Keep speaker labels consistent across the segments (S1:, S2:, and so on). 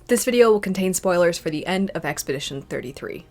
S1: This video will contain spoilers for the end of Expedition 33.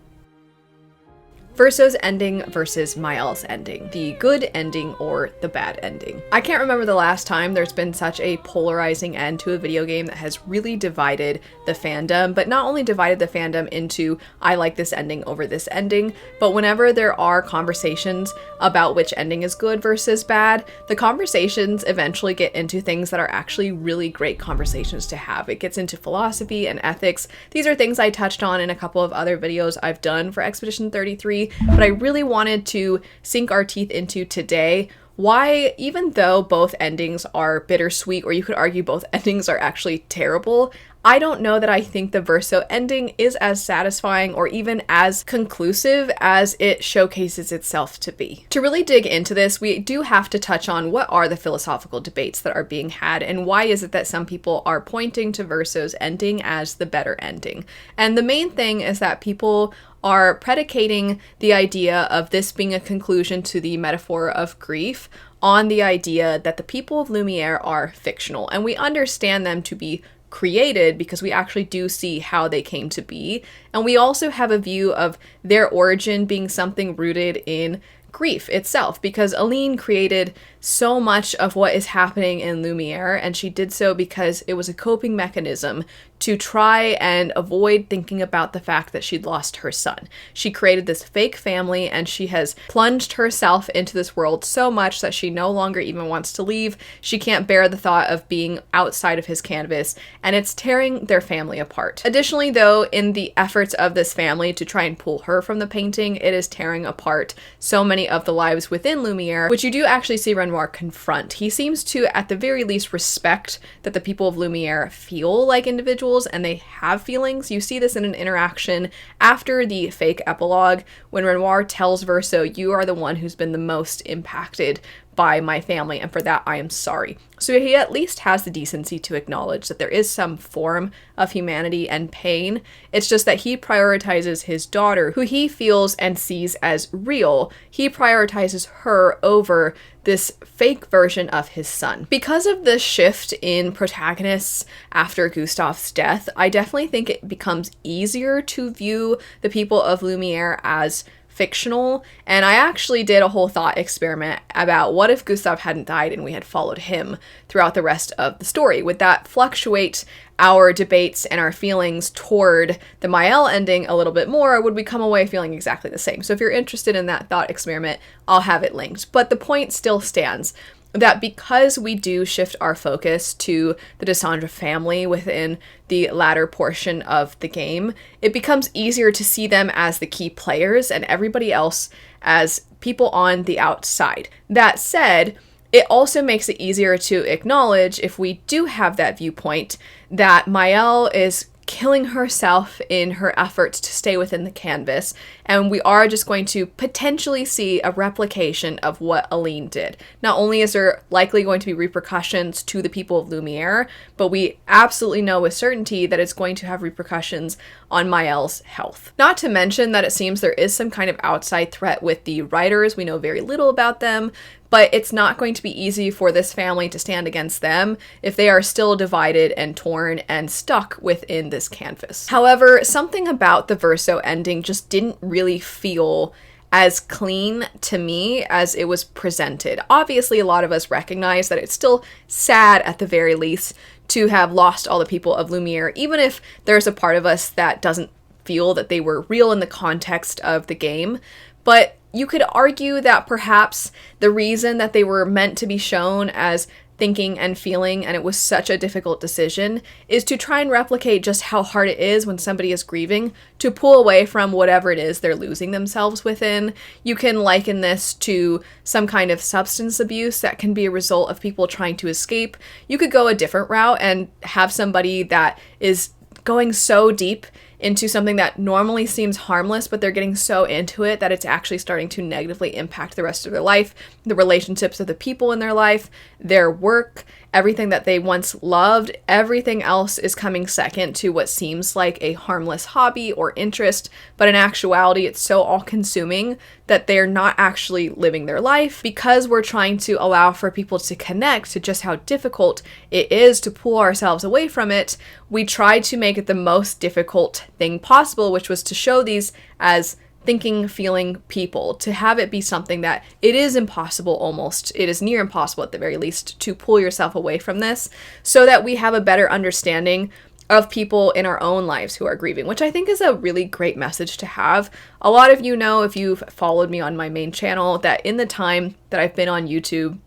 S1: Verso's ending versus Mael's ending. The good ending or the bad ending. I can't remember the last time there's been such a polarizing end to a video game that has really divided the fandom, but not only divided the fandom into I like this ending over this ending, but whenever there are conversations about which ending is good versus bad, the conversations eventually get into things that are actually really great conversations to have. It gets into philosophy and ethics. These are things I touched on in a couple of other videos I've done for Expedition 33, but I really wanted to sink our teeth into today why, even though both endings are bittersweet, or you could argue both endings are actually terrible, I don't know that I think the Verso ending is as satisfying or even as conclusive as it showcases itself to be. To really dig into this, we do have to touch on what are the philosophical debates that are being had and why is it that some people are pointing to Verso's ending as the better ending. And the main thing is that people are predicating the idea of this being a conclusion to the metaphor of grief on the idea that the people of Lumiere are fictional, and we understand them to be created because we actually do see how they came to be, and we also have a view of their origin being something rooted in grief itself, because Aline created so much of what is happening in Lumiere, and she did so because it was a coping mechanism to try and avoid thinking about the fact that she'd lost her son. She created this fake family, and she has plunged herself into this world so much that she no longer even wants to leave. She can't bear the thought of being outside of his canvas, and it's tearing their family apart. Additionally, though, in the efforts of this family to try and pull her from the painting, it is tearing apart so many of the lives within Lumiere, which you do actually see Renoir confront. He seems to, at the very least, respect that the people of Lumiere feel like individuals and they have feelings. You see this in an interaction after the fake epilogue when Renoir tells Verso, "You are the one who's been the most impacted by my family, and for that I am sorry." So he at least has the decency to acknowledge that there is some form of humanity and pain. It's just that he prioritizes his daughter, who he feels and sees as real. He prioritizes her over this fake version of his son. Because of the shift in protagonists after Gustav's death, I definitely think it becomes easier to view the people of Lumiere as fictional, and I actually did a whole thought experiment about what if Gustav hadn't died and we had followed him throughout the rest of the story. Would that fluctuate our debates and our feelings toward the Mael ending a little bit more, or would we come away feeling exactly the same? So if you're interested in that thought experiment, I'll have it linked. But the point still stands that because we do shift our focus to the Desandra family within the latter portion of the game, it becomes easier to see them as the key players and everybody else as people on the outside. That said, it also makes it easier to acknowledge, if we do have that viewpoint, that Mael is killing herself in her efforts to stay within the canvas, and we are just going to potentially see a replication of what Aline did. Not only is there likely going to be repercussions to the people of Lumiere, but we absolutely know with certainty that it's going to have repercussions on Mael's health. Not to mention that it seems there is some kind of outside threat with the writers. We know very little about them, but it's not going to be easy for this family to stand against them if they are still divided and torn and stuck within this canvas. However, something about the Verso ending just didn't really feel as clean to me as it was presented. Obviously, a lot of us recognize that it's still sad at the very least to have lost all the people of Lumiere, even if there's a part of us that doesn't feel that they were real in the context of the game. But you could argue that perhaps the reason that they were meant to be shown as thinking and feeling, and it was such a difficult decision, is to try and replicate just how hard it is when somebody is grieving to pull away from whatever it is they're losing themselves within. You can liken this to some kind of substance abuse that can be a result of people trying to escape. You could go a different route and have somebody that is going so deep into something that normally seems harmless, but they're getting so into it that it's actually starting to negatively impact the rest of their life, the relationships of the people in their life, their work, everything that they once loved. Everything else is coming second to what seems like a harmless hobby or interest, but in actuality, it's so all-consuming that they're not actually living their life. Because we're trying to allow for people to connect to just how difficult it is to pull ourselves away from it, we tried to make it the most difficult thing possible, which was to show these as thinking, feeling people, to have it be something that it is impossible almost, it is near impossible at the very least, to pull yourself away from this, so that we have a better understanding of people in our own lives who are grieving, which I think is a really great message to have. A lot of you know, if you've followed me on my main channel, that in the time that I've been on YouTube,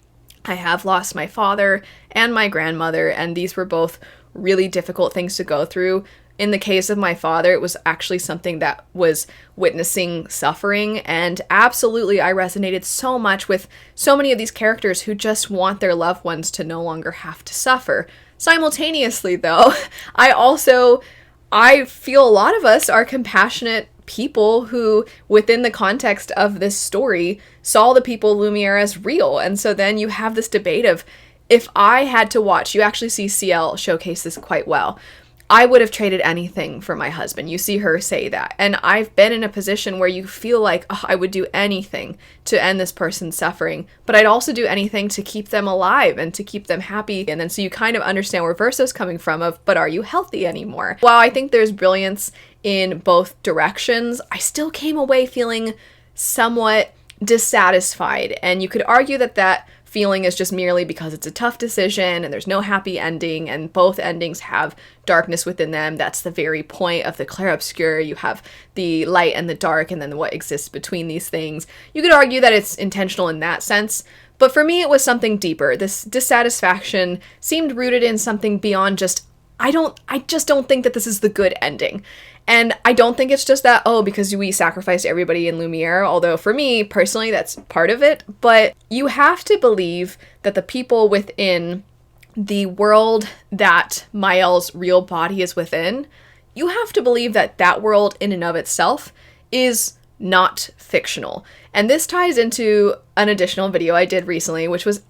S1: I have lost my father and my grandmother, and these were both really difficult things to go through. In the case of my father, it was actually something that was witnessing suffering, and absolutely I resonated so much with so many of these characters who just want their loved ones to no longer have to suffer. Simultaneously, though, I feel a lot of us are compassionate people who, within the context of this story, saw the people Lumiere as real. And so then you have this debate of, if I had to watch, you actually see CL showcase this quite well, I would have traded anything for my husband. You see her say that. And I've been in a position where you feel like, oh, I would do anything to end this person's suffering, but I'd also do anything to keep them alive and to keep them happy. And then so you kind of understand where Verso's coming from of, but are you healthy anymore? While I think there's brilliance in both directions, I still came away feeling somewhat dissatisfied. And you could argue that that feeling is just merely because it's a tough decision and there's no happy ending, and both endings have darkness within them. That's the very point of the clair-obscur. You have the light and the dark, and then what exists between these things. You could argue that it's intentional in that sense, but for me it was something deeper. This dissatisfaction seemed rooted in something beyond just, I just don't think that this is the good ending. And I don't think it's just that, oh, because we sacrificed everybody in Lumiere, although for me, personally, that's part of it. But you have to believe that the people within the world that Mael's real body is within, you have to believe that that world in and of itself is not fictional. And this ties into an additional video I did recently, which was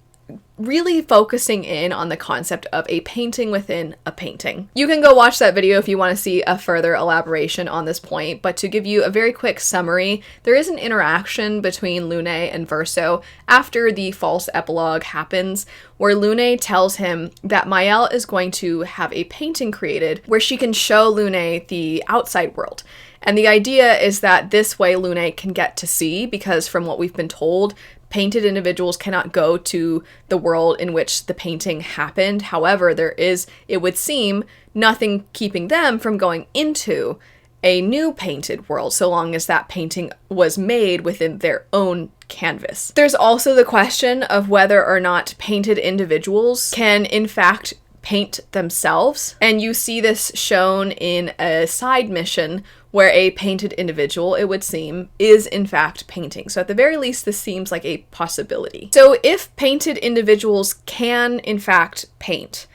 S1: really focusing in on the concept of a painting within a painting. You can go watch that video if you want to see a further elaboration on this point, but to give you a very quick summary, there is an interaction between Lune and Verso after the false epilogue happens, where Lune tells him that Mael is going to have a painting created where she can show Lune the outside world. And the idea is that this way Lune can get to see, because from what we've been told, painted individuals cannot go to the world in which the painting happened. However, there is, it would seem, nothing keeping them from going into a new painted world, so long as that painting was made within their own canvas. There's also the question of whether or not painted individuals can, in fact, paint themselves. And you see this shown in a side mission where a painted individual, it would seem, is in fact painting. So at the very least, this seems like a possibility. So if painted individuals can in fact paint,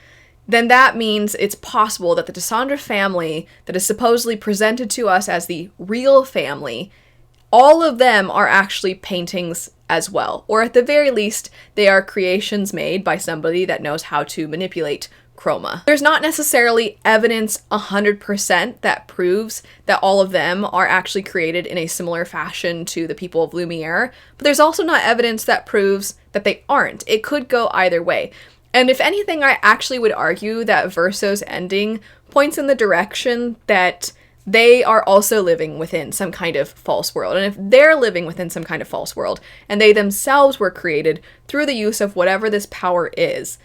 S1: then that means it's possible that the Dissandra family that is supposedly presented to us as the real family, all of them are actually paintings as well. Or at the very least, they are creations made by somebody that knows how to manipulate chroma. There's not necessarily evidence 100% that proves that all of them are actually created in a similar fashion to the people of Lumiere, but there's also not evidence that proves that they aren't. It could go either way. And if anything, I actually would argue that Verso's ending points in the direction that they are also living within some kind of false world. And if they're living within some kind of false world, and they themselves were created through the use of whatever this power is,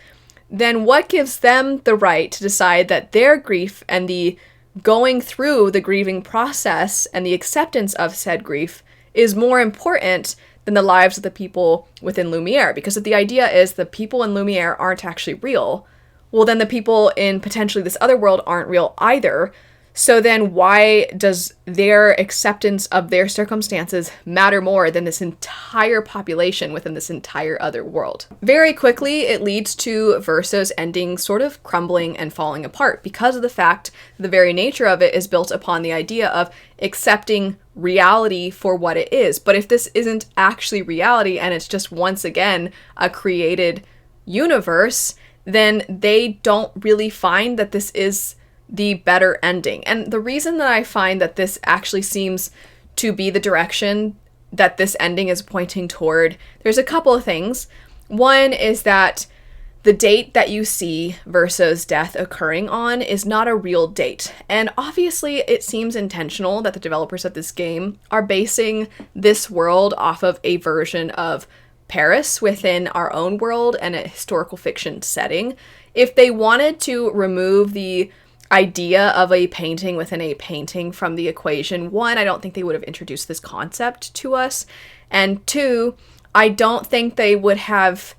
S1: then what gives them the right to decide that their grief and the going through the grieving process and the acceptance of said grief is more important than the lives of the people within Lumiere? Because if the idea is the people in Lumiere aren't actually real, well, then the people in potentially this other world aren't real either. So then why does their acceptance of their circumstances matter more than this entire population within this entire other world? Very quickly, it leads to Verso's ending sort of crumbling and falling apart because of the fact that the very nature of it is built upon the idea of accepting reality for what it is. But if this isn't actually reality and it's just once again a created universe, then they don't really find that this is the better ending. And the reason that I find that this actually seems to be the direction that this ending is pointing toward, there's a couple of things. One is that the date that you see Verso's death occurring on is not a real date. And obviously it seems intentional that the developers of this game are basing this world off of a version of Paris within our own world and a historical fiction setting. If they wanted to remove the idea of a painting within a painting from the equation, one, I don't think they would have introduced this concept to us, and two, I don't think they would have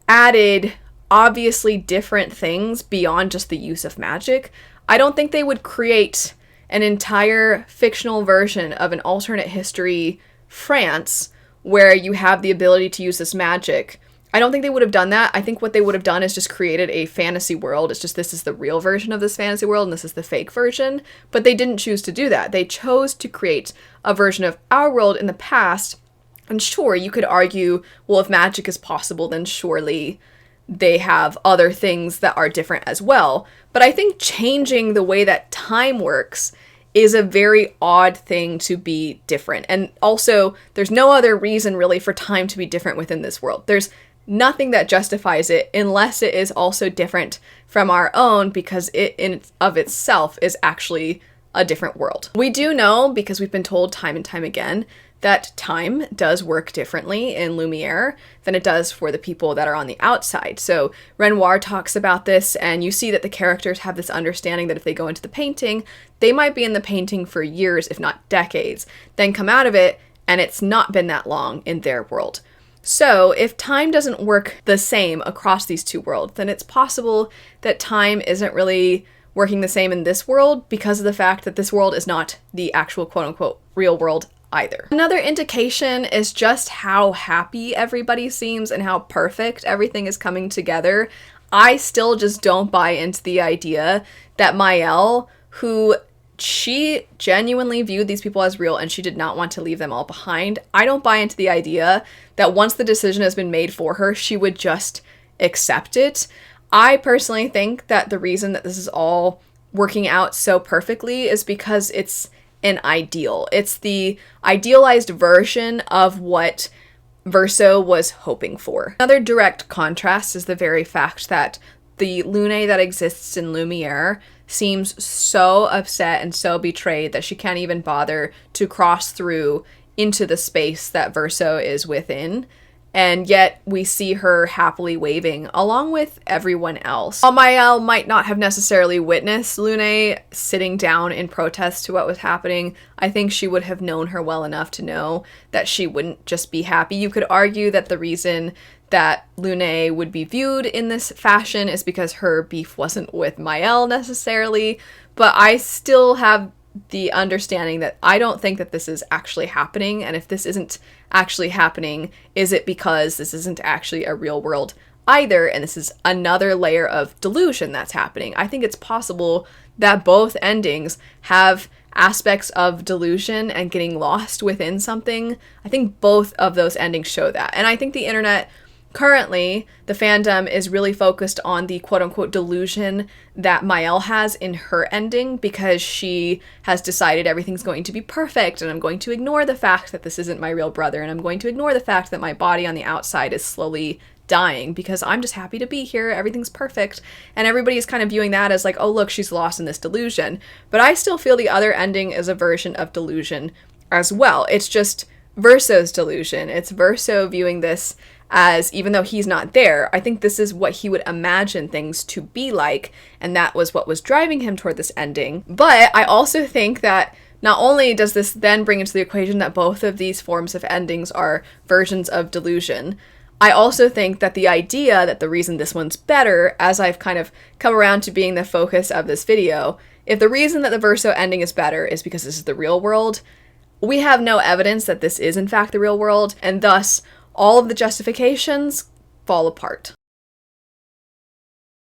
S1: added obviously different things beyond just the use of magic. I don't think they would create an entire fictional version of an alternate history France where you have the ability to use this magic. I don't think they would have done that. I think what they would have done is just created a fantasy world. It's just this is the real version of this fantasy world and this is the fake version. But they didn't choose to do that. They chose to create a version of our world in the past. And sure, you could argue, well, if magic is possible, then surely they have other things that are different as well. But I think changing the way that time works is a very odd thing to be different. And also, there's no other reason really for time to be different within this world. There's nothing that justifies it unless it is also different from our own, because it in of itself is actually a different world. We do know, because we've been told time and time again, that time does work differently in Lumiere than it does for the people that are on the outside. So Renoir talks about this, and you see that the characters have this understanding that if they go into the painting, they might be in the painting for years, if not decades, then come out of it, and it's not been that long in their world. So if time doesn't work the same across these two worlds, then it's possible that time isn't really working the same in this world because of the fact that this world is not the actual quote-unquote real world either. Another indication is just how happy everybody seems and how perfect everything is coming together. I still just don't buy into the idea that Maëlle, who she genuinely viewed these people as real and she did not want to leave them all behind. I don't buy into the idea that once the decision has been made for her, she would just accept it. I personally think that the reason that this is all working out so perfectly is because it's an ideal. It's the idealized version of what Verso was hoping for. Another direct contrast is the very fact that the Lune that exists in Lumiere seems so upset and so betrayed that she can't even bother to cross through into the space that Verso is within. And yet we see her happily waving along with everyone else. While Maëlle might not have necessarily witnessed Lune sitting down in protest to what was happening, I think she would have known her well enough to know that she wouldn't just be happy. You could argue that the reason that Lune would be viewed in this fashion is because her beef wasn't with Maëlle necessarily, but I still have the understanding that I don't think that this is actually happening, and if this isn't actually happening, is it because this isn't actually a real world either, and this is another layer of delusion that's happening? I think it's possible that both endings have aspects of delusion and getting lost within something. I think both of those endings show that, and I think the internet currently, the fandom is really focused on the quote-unquote delusion that Maëlle has in her ending because she has decided everything's going to be perfect and I'm going to ignore the fact that this isn't my real brother and I'm going to ignore the fact that my body on the outside is slowly dying because I'm just happy to be here, everything's perfect, and everybody's kind of viewing that as like, oh look, she's lost in this delusion. But I still feel the other ending is a version of delusion as well. It's just Verso's delusion. It's Verso viewing this as, even though he's not there, I think this is what he would imagine things to be like, and that was what was driving him toward this ending. But I also think that not only does this then bring into the equation that both of these forms of endings are versions of delusion, I also think that the idea that the reason this one's better, as I've kind of come around to being the focus of this video, If the reason that the Verso ending is better is because this is the real world, we have no evidence that this is in fact the real world, and thus all of the justifications fall apart.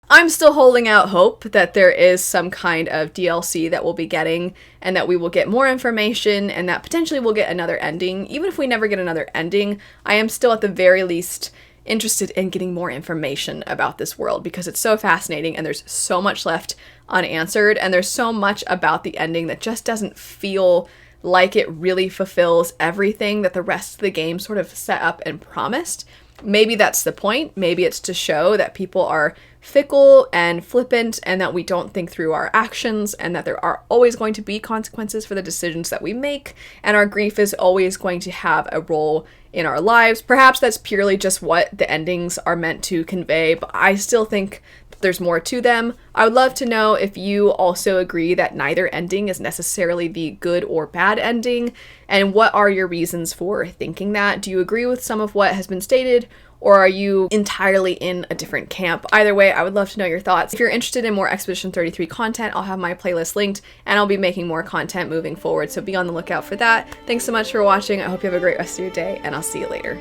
S1: I'm still holding out hope that there is some kind of DLC that we'll be getting, and that we will get more information, and that potentially we'll get another ending. Even if we never get another ending, I am still at the very least interested in getting more information about this world, because it's so fascinating and there's so much left unanswered, and there's so much about the ending that just doesn't feel like it really fulfills everything that the rest of the game sort of set up and promised. Maybe that's the point. Maybe it's to show that people are fickle and flippant, and that we don't think through our actions, and that there are always going to be consequences for the decisions that we make, and our grief is always going to have a role in our lives. Perhaps that's purely just what the endings are meant to convey, but I still think there's more to them. I would love to know if you also agree that neither ending is necessarily the good or bad ending, and what are your reasons for thinking that? Do you agree with some of what has been stated, or are you entirely in a different camp? Either way, I would love to know your thoughts. If you're interested in more Expedition 33 content, I'll have my playlist linked, and I'll be making more content moving forward, so be on the lookout for that. Thanks so much for watching. I hope you have a great rest of your day, and I'll see you later.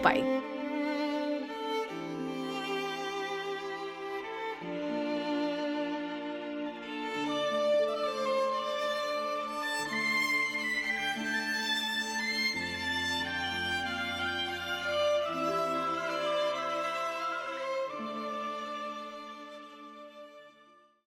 S1: Bye.